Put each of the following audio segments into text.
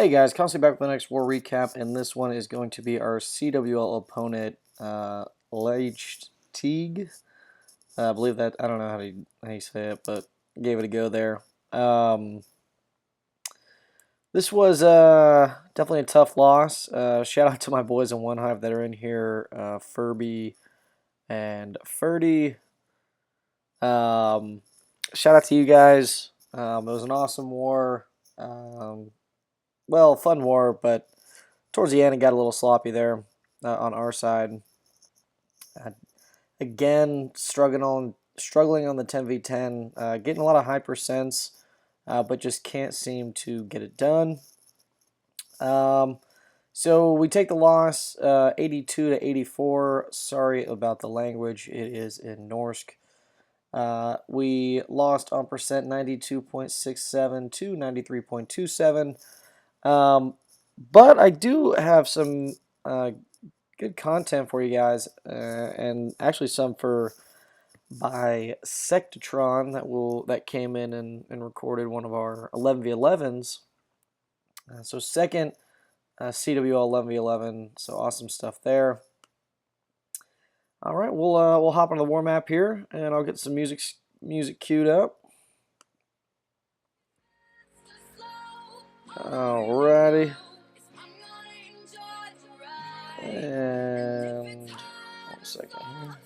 Hey guys, constantly back with the next war recap, and this one is going to be our CWL opponent, Leidsch tuig. I believe that, I don't know how you say it, but gave it a go there. This was definitely a tough loss. Shout out to my boys in Onehive that are in here, Furby and Ferdy. Shout out to you guys. It was an awesome war. Well, fun war, but towards the end it got a little sloppy there on our side. Again, struggling on the 10v10, getting a lot of high percents, but just can't seem to get it done. So we take the loss, 82 to 84. Sorry about the language. It is in Norsk. We lost on percent 92.67 to 93.27. But I do have some good content for you guys, and actually some for Bisectatron that came in and recorded one of our 11v11s. So second CWL 11v11, so awesome stuff there. All right, we'll hop on the war map here, and I'll get some music queued up. Alrighty. And 1 second here.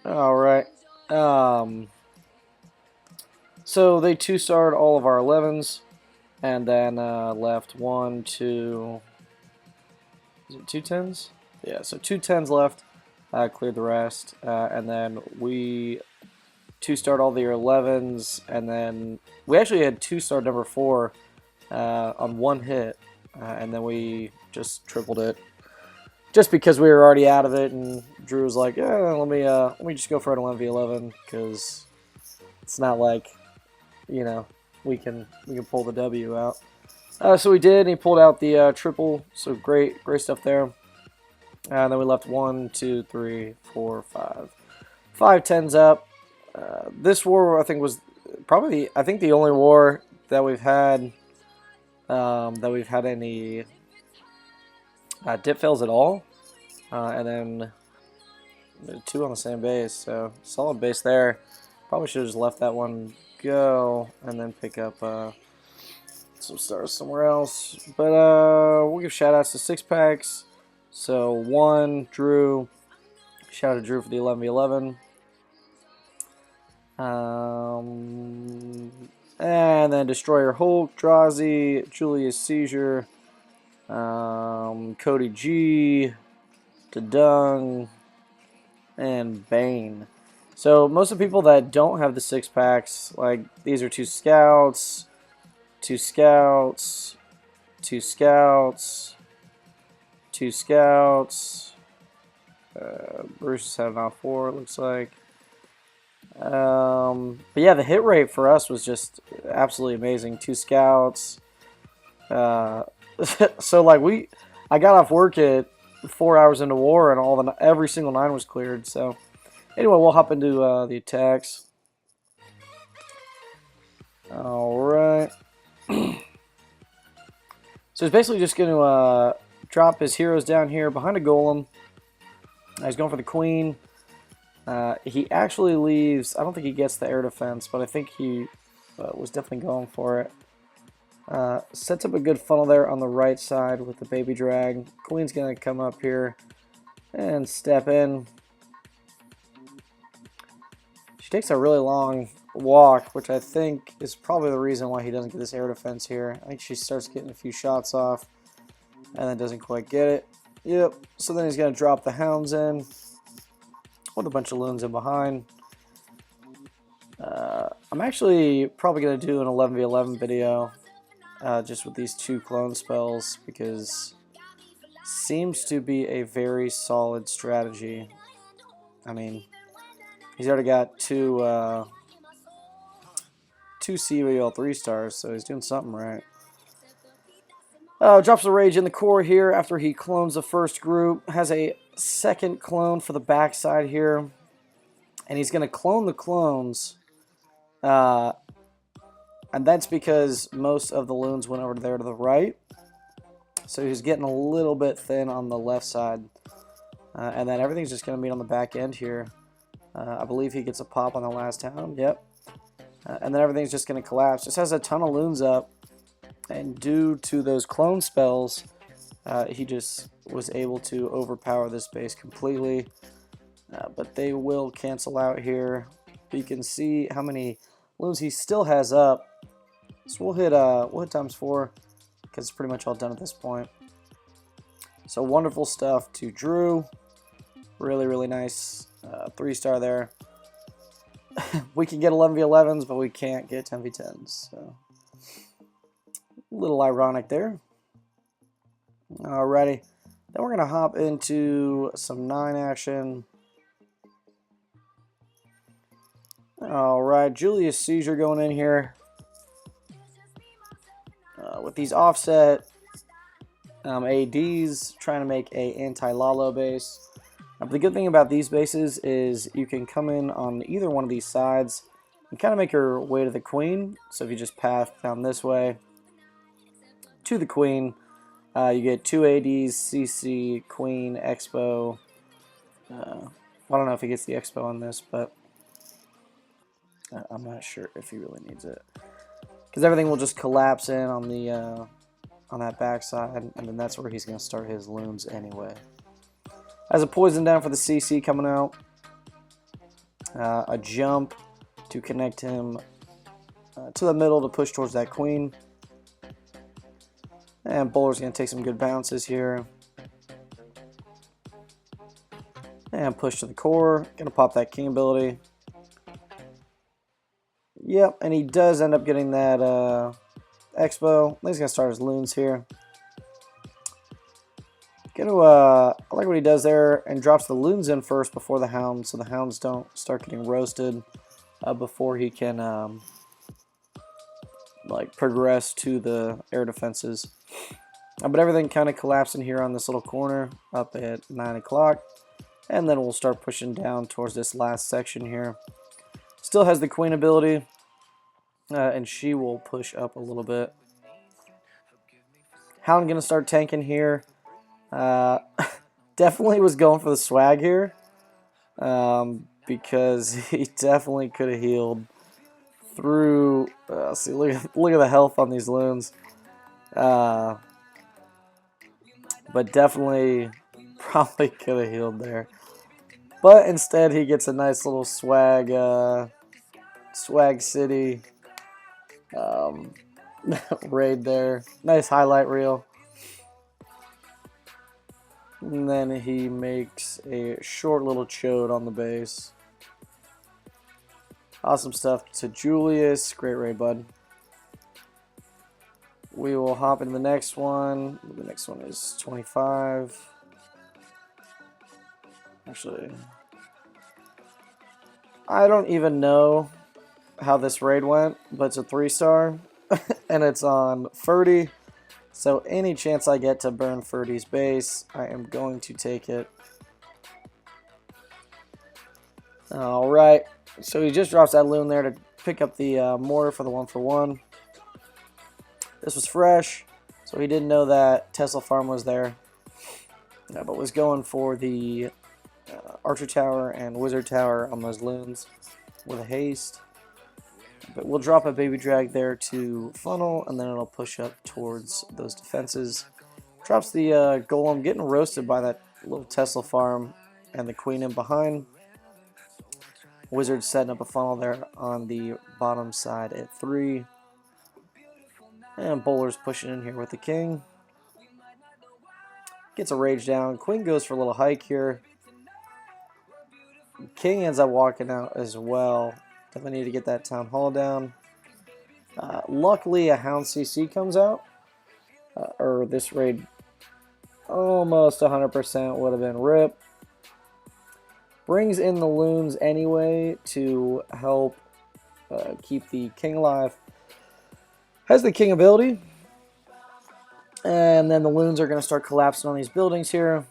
All right. So they 2-starred all of our 11s, and then left 1, 2. Is it 2 10s? Yeah. So 2 10s left. Cleared the rest, and then we 2-starred all the 11s, and then we actually had 2-star number 4 on 1 hit, and then we just tripled it, just because we were already out of it, and Drew was like, "Yeah, let me just go for an 11v11, because it's not like, you know, we can pull the W out." So we did, and he pulled out the triple. So great stuff there. And then we left 1, 2, 3, 4, 5 10s up. This war, I think, was probably the only war that we've had any dip fails at all, and then 2 on the same base, so solid base there. Probably should have just left that one go and then pick up some stars somewhere else, but we'll give shout outs to 6-packs. So 1, Drew, shout out to Drew for the 11v11. And then Destroyer Hulk, Drazi, Julius Caesar, Cody G, Dung, and Bane. So most of the people that don't have the 6-packs, like, these are 2 scouts, 2 scouts, 2 scouts, 2 scouts. Bruce is having off 4, it looks like. But yeah, the hit rate for us was just absolutely amazing. 2 scouts. So like I got off work at 4 hours into war, and every single 9 was cleared. So anyway, we'll hop into the attacks. All right. So he's basically just going to drop his heroes down here behind a golem. He's going for the queen. He actually leaves. I don't think he gets the air defense, but I think he was definitely going for it. Sets up a good funnel there on the right side with the baby drag. Queen's going to come up here and step in. She takes a really long walk, which I think is probably the reason why he doesn't get this air defense here. I think she starts getting a few shots off and then doesn't quite get it. Yep, so then he's going to drop the hounds in with a bunch of loons in behind. I'm actually probably going to do an 11v11 video just with these 2 clone spells, because seems to be a very solid strategy. I mean, he's already got 2 CWL 3-stars, so he's doing something right. Drops the rage in the core here after he clones the first group. Has a second clone for the backside here, and he's going to clone the clones And that's because most of the loons went over there to the right. So he's getting a little bit thin on the left side. And then everything's just going to meet on the back end here. I believe he gets a pop on the last town. Yep. And then everything's just going to collapse. Just has a ton of loons up. And due to those clone spells, he just was able to overpower this base completely. But they will cancel out here. You can see how many loons he still has up. So we'll hit ×4 because it's pretty much all done at this point. So wonderful stuff to Drew. Really, really nice 3-star there. We can get 11v11s, but we can't get 10v10s. So a little ironic there. Alrighty. Then we're going to hop into some 9 action. Alright, Julius Caesar going in here. With these offset ADs, trying to make a anti-Lalo base. But the good thing about these bases is you can come in on either one of these sides and kind of make your way to the queen. So if you just path down this way to the queen, you get 2 ADs, CC, queen, expo. I don't know if he gets the expo on this, but I'm not sure if he really needs it. Because everything will just collapse in on the on that backside, and then that's where he's going to start his loons anyway. Has a poison down for the CC coming out. A jump to connect him to the middle to push towards that queen. And Bowler's going to take some good bounces here. And push to the core. Going to pop that king ability. Yep, and he does end up getting that expo. He's going to start his loons here. I like what he does there and drops the loons in first before the hounds, so the hounds don't start getting roasted before he can like progress to the air defenses. But everything kind of collapsing here on this little corner up at 9 o'clock, and then we'll start pushing down towards this last section here. Still has the queen ability, and she will push up a little bit. Hound gonna start tanking here. Definitely was going for the swag here, because he definitely could have healed through. See, look at the health on these loons. But definitely probably could have healed there. But instead he gets a nice little swag city raid there. Nice highlight reel. And then he makes a short little chode on the base. Awesome stuff to Julius. Great raid, bud. We will hop into the next one. The next one is 25. Actually, I don't even know how this raid went, but it's a 3-star. And it's on Ferdy. So any chance I get to burn Ferdy's base, I am going to take it. Alright, so he just drops that loon there to pick up the mortar for the 1-for-1. This was fresh, so he didn't know that Tesla farm was there. But was going for the archer tower and wizard tower on those loons with a haste. But we'll drop a baby drag there to funnel, and then it'll push up towards those defenses. Drops the golem, getting roasted by that little Tesla farm and the queen in behind. Wizard setting up a funnel there on the bottom side at 3. And Bowler's pushing in here with the king. Gets a rage down. Queen goes for a little hike here. King ends up walking out as well. Definitely need to get that town hall down. Luckily, a hound CC comes out. Or this raid almost 100% would have been rip. Brings in the loons anyway to help keep the king alive. Has the king ability. And then the loons are going to start collapsing on these buildings here.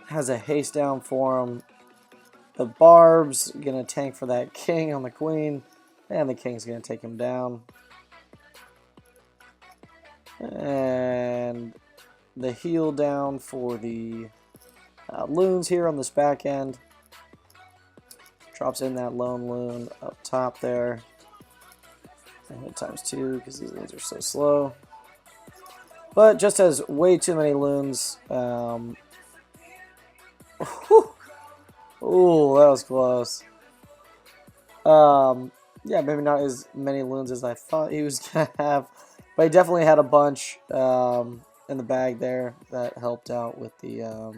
Has a haste down for him. The barb's going to tank for that king on the queen. And the king's going to take him down. And the heal down for the loons here on this back end. Drops in that lone loon up top there. And hit ×2 because these loons are so slow. But just has way too many loons. Ooh, that was close. Yeah, maybe not as many loons as I thought he was going to have. But he definitely had a bunch in the bag there that helped out with the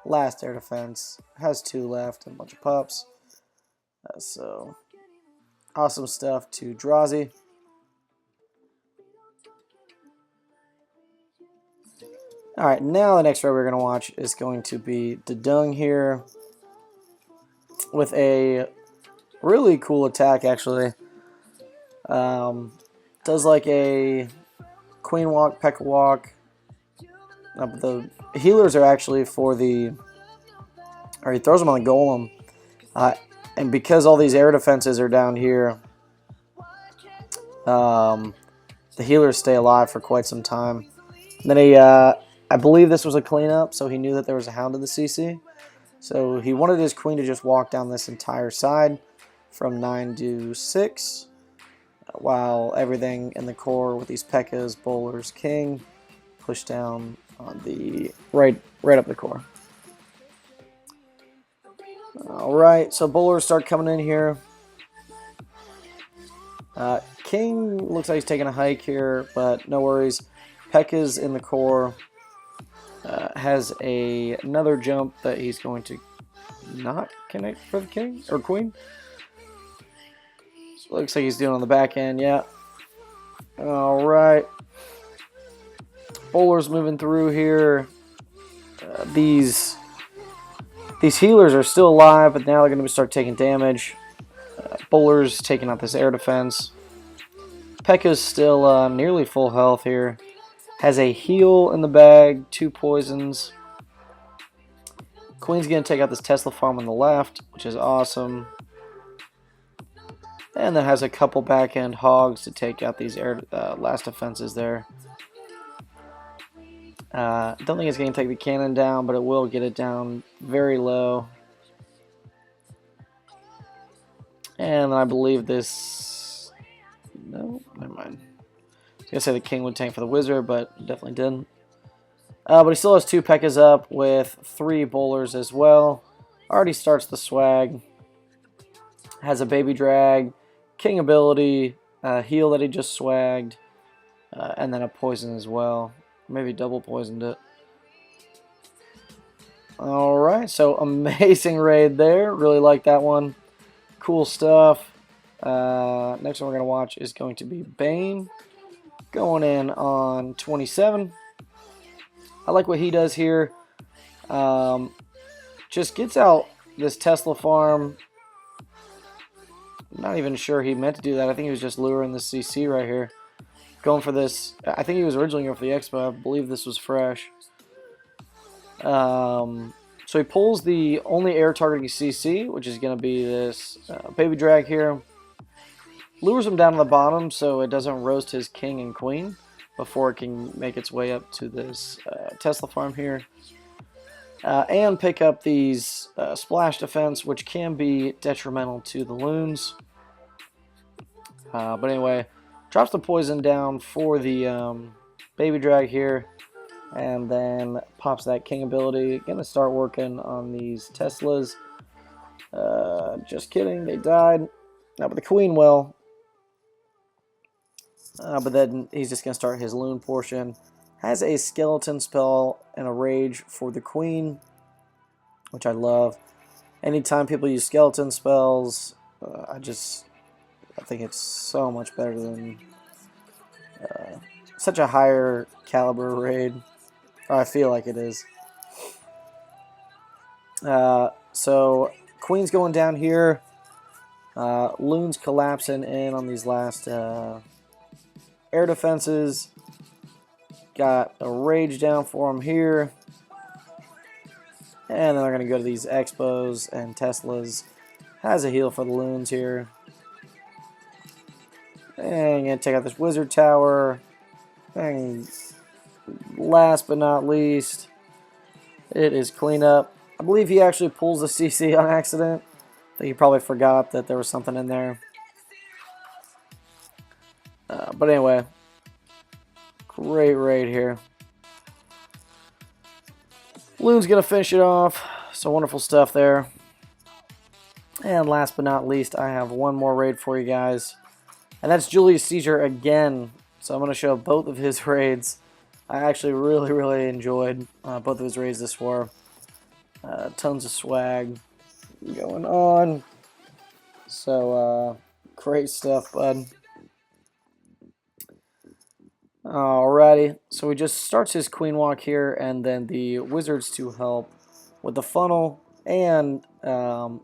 last air defense. Has 2 left and a bunch of pups. So, awesome stuff to Drazi. Alright, now the next raid we're going to watch is going to be Dedung here. With a really cool attack, actually. Does like a Queen Walk, Pekka Walk. But the healers are actually for the... Or he throws them on the Golem. And because all these air defenses are down here, the healers stay alive for quite some time. And then he, I believe this was a cleanup, so he knew that there was a Hound in the CC. So he wanted his queen to just walk down this entire side from 9 to 6, while everything in the core with these Pekkas, bowlers, king, push down on the right up the core. Alright, so bowlers start coming in here. King looks like he's taking a hike here, but no worries. Pekka's in the core. Has another jump that he's going to not connect for the king or queen. Looks like he's doing on the back end, yeah. Alright. Bowlers moving through here. These healers are still alive, but now they're going to start taking damage. Bowlers taking out this air defense. Pekka's still nearly full health here. Has a heal in the bag, 2 poisons. Queen's going to take out this Tesla farm on the left, which is awesome. And then has a couple back-end hogs to take out these last defenses there. Don't think it's going to take the cannon down, but it will get it down very low. And I believe this... No, never mind. I was going to say the king would tank for the wizard, but definitely didn't. But he still has 2 Pekkas up with 3 bowlers as well. Already starts the swag. Has a baby drag, king ability, heal that he just swagged, and then a poison as well. Maybe double poisoned it. Alright, so amazing raid there. Really like that one. Cool stuff. Next one we're going to watch is going to be Bane. Going in on 27. I like what he does here. Just gets out this Tesla farm. I'm not even sure he meant to do that. I think he was just luring the CC right here. Going for this. I think he was originally going for the Expo. I believe this was fresh. So he pulls the only air targeting CC, which is going to be this baby drag here. Lures him down to the bottom so it doesn't roast his king and queen before it can make its way up to this Tesla farm here. And pick up these splash defense, which can be detrimental to the loons. But anyway, drops the poison down for the baby drag here. And then pops that king ability. Gonna start working on these Teslas. Just kidding, they died. But the queen will. But then he's just going to start his loon portion. Has a skeleton spell and a rage for the queen, which I love. Anytime people use skeleton spells, I think it's so much better than such a higher caliber raid. Or I feel like it is. So queen's going down here. Loons collapsing in on these last air defenses. Got a rage down for them here. And then they're going to go to these Expos and Teslas. Has a heal for the loons here. And gonna take out this wizard tower. And last but not least, it is cleanup. I believe he actually pulls the CC on accident. I think he probably forgot that there was something in there. But anyway, great raid here. Loon's gonna finish it off. So wonderful stuff there. And last but not least, I have one more raid for you guys. And that's Julius Caesar again. So I'm going to show both of his raids. I actually really enjoyed both of his raids this war. Tons of swag going on. So, great stuff, bud. Alrighty, so he just starts his queen walk here, and then the wizards to help with the funnel, and not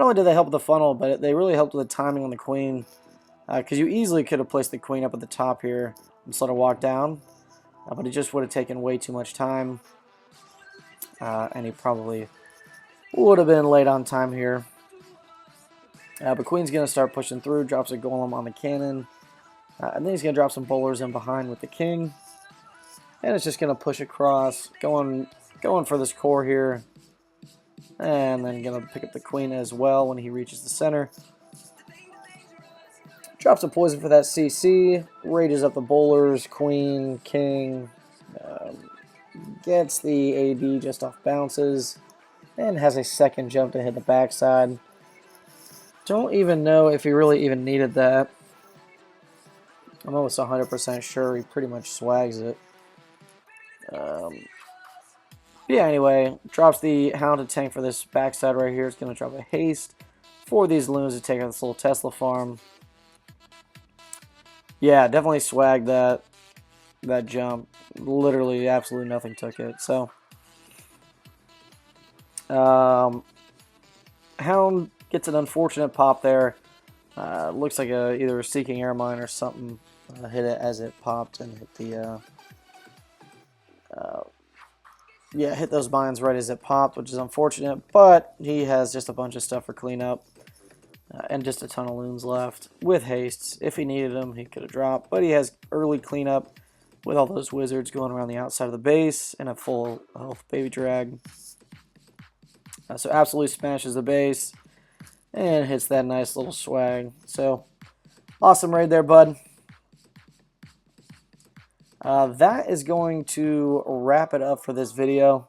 only did they help with the funnel, but they really helped with the timing on the queen, because you easily could have placed the queen up at the top here and let her walk down, but it just would have taken way too much time, and he probably would have been late on time here. But queen's going to start pushing through, drops a golem on the cannon. And then he's going to drop some bowlers in behind with the king. And it's just going to push across, going for this core here. And then going to pick up the queen as well when he reaches the center. Drops a poison for that CC. Rages up the bowlers, queen, king. Gets the AD just off bounces. And has a second jump to hit the backside. Don't even know if he really even needed that. I'm almost 100% sure he pretty much swags it. Yeah, anyway, drops the Hounded Tank for this backside right here. It's going to drop a haste for these loons to take out this little Tesla farm. Yeah, definitely swagged that jump. Literally, absolutely nothing took it. So, Hound gets an unfortunate pop there. Looks like either a Seeking Air Mine or something hit it as it popped and hit the hit those mines right as it popped, which is unfortunate, but he has just a bunch of stuff for cleanup and just a ton of loons left with hastes. If he needed them, he could have dropped, but he has early cleanup with all those wizards going around the outside of the base and a full health baby drag. So absolutely smashes the base and hits that nice little swag. So awesome raid there, bud. That is going to wrap it up for this video.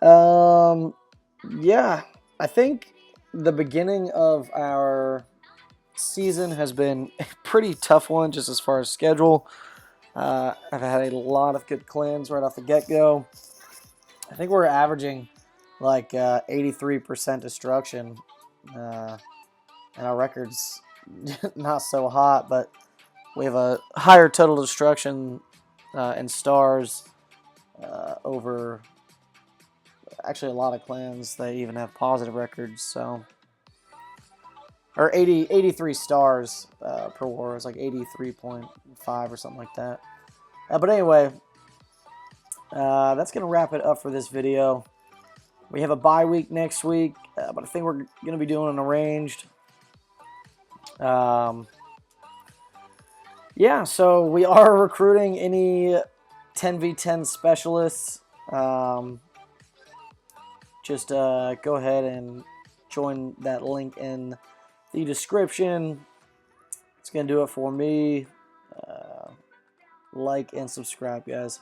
Yeah, I think the beginning of our season has been a pretty tough one just as far as schedule. I've had a lot of good clans right off the get-go. I think we're averaging like 83% destruction, and our record's not so hot, but we have a higher total destruction in stars over actually a lot of clans. They even have positive records, so or 83 stars per war is like 83.5 or something like that. But anyway, that's gonna wrap it up for this video. We have a bye week next week, but I think we're gonna be doing an arranged. Yeah, so we are recruiting any 10v10 specialists. Just go ahead and join that link in the description. It's going to do it for me. Like and subscribe, guys.